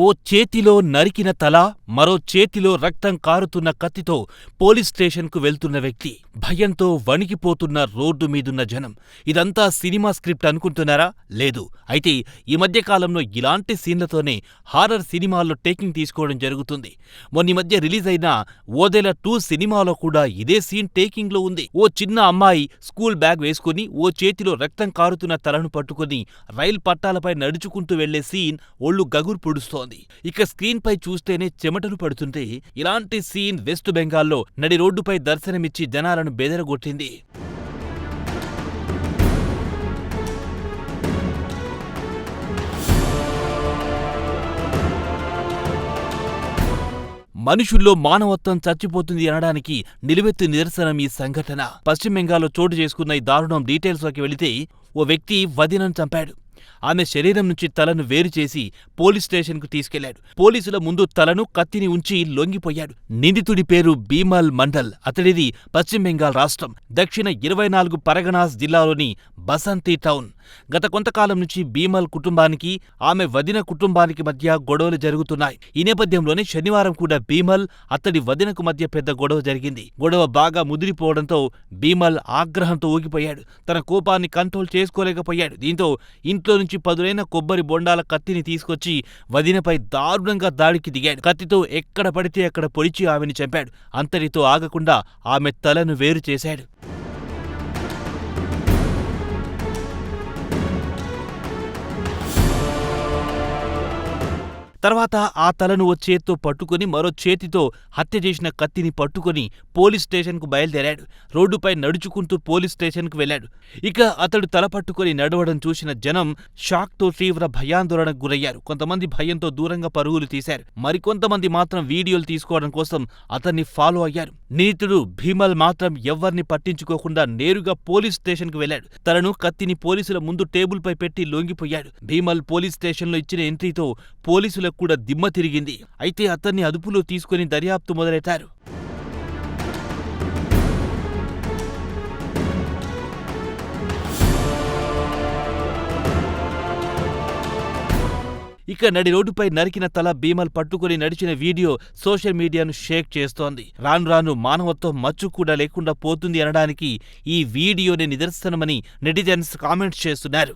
ఓ చేతిలో నరికిన తల, మరో చేతిలో రక్తం కారుతున్న కత్తితో పోలీస్ స్టేషన్కు వెళ్తున్న వ్యక్తి. భయంతో వణికిపోతున్న రోడ్డు మీదున్న జనం. ఇదంతా సినిమా స్క్రిప్ట్ అనుకుంటున్నారా? లేదు. అయితే ఈ మధ్యకాలంలో ఇలాంటి సీన్లతోనే హారర్ సినిమాల్లో టేకింగ్ తీసుకోవడం జరుగుతుంది. మొన్నీ మధ్య రిలీజ్ అయిన ఓదెల 2 సినిమాలో కూడా ఇదే సీన్ టేకింగ్లో ఉంది. ఓ చిన్న అమ్మాయి స్కూల్ బ్యాగ్ వేసుకుని ఓ చేతిలో రక్తం కారుతున్న తలను పట్టుకుని రైలు పట్టాలపై నడుచుకుంటూ వెళ్లే సీన్ ఒళ్ళు గగురు పొడుస్తోంది. ఇక స్క్రీన్ పై చూస్తేనే చెమటలు పడుతుంటే ఇలాంటి సీన్ వెస్ట్ బెంగాల్లో నడి రోడ్డుపై దర్శనమిచ్చి జనాలను బెదరగొట్టింది. మనుషుల్లో మానవత్వం చచ్చిపోతుంది అనడానికి నిలువెత్తు నిదర్శనం ఈ సంఘటన. పశ్చిమ బెంగాల్లో చోటు చేసుకున్న ఈ దారుణం డీటెయిల్స్లోకి వెళితే ఓ వ్యక్తి వదినను చంపాడు. ఆమె శరీరం నుంచి తలను వేరు చేసి పోలీస్ స్టేషన్కు తీసుకెళ్లాడు. పోలీసుల ముందు తలను, కత్తిని ఉంచి లొంగిపోయాడు. నిందితుడి పేరు బీమల్ మండల్. అతడిది పశ్చిమ బెంగాల్ రాష్ట్రం దక్షిణ 24 పరగనాస్ జిల్లాలోని బసంతి టౌన్. గత కొంతకాలం నుంచి బీమల్ కుటుంబానికి, ఆమె వదిన కుటుంబానికి మధ్య గొడవలు జరుగుతున్నాయి. ఈ నేపథ్యంలోనే శనివారం కూడా బీమల్, అతడి వదినకు మధ్య పెద్ద గొడవ జరిగింది. గొడవ బాగా ముదిరిపోవడంతో బీమల్ ఆగ్రహంతో ఊగిపోయాడు. తన కోపాన్ని కంట్రోల్ చేసుకోలేకపోయాడు. దీంతో ఇంట్లో నుంచి పదునైన కొబ్బరి బొండాల కత్తిని తీసుకొచ్చి వదినపై దారుణంగా దాడికి దిగాడు. కత్తితో ఎక్కడ పడితే అక్కడ పొడిచి ఆమెను చంపాడు. అంతటితో ఆగకుండా ఆమె తలను వేరు చేశాడు. తర్వాత ఆ తలను ఓ చేత్తో పట్టుకుని మరో చేతితో హత్య చేసిన కత్తిని పట్టుకుని పోలీస్ స్టేషన్కు బయలుదేరాడు. రోడ్డుపై నడుచుకుంటూ పోలీస్ స్టేషన్కు వెళ్లాడు. ఇక అతడు తల పట్టుకుని నడవడం చూసిన జనం షాక్తో తీవ్ర భయాందోళనకు గురయ్యారు. కొంతమంది భయంతో దూరంగా పరుగులు తీశారు. మరికొంతమంది మాత్రం వీడియోలు తీసుకోవడం కోసం అతన్ని ఫాలో అయ్యారు. నిందితుడు భీమల్ మాత్రం ఎవ్వర్ని పట్టించుకోకుండా నేరుగా పోలీస్ స్టేషన్కు వెళ్లాడు. తలను, కత్తిని పోలీసుల ముందు టేబుల్పై పెట్టి లొంగిపోయాడు. భీమల్ పోలీస్ స్టేషన్లో ఇచ్చిన ఎంట్రీతో పోలీసులకు కూడా దిమ్మ తిరిగింది. అయితే అతన్ని అదుపులో తీసుకుని దర్యాప్తు మొదలెట్టారు. ఇక నడి రోడ్డుపై నరికిన తల బీమల్ పట్టుకుని నడిచిన వీడియో సోషల్ మీడియాను షేక్ చేస్తోంది. రాను రాను మానవత్వం మచ్చు కూడా లేకుండా పోతుంది అనడానికి ఈ వీడియోనే నిదర్శనమని నెటిజన్స్ కామెంట్స్ చేస్తున్నారు.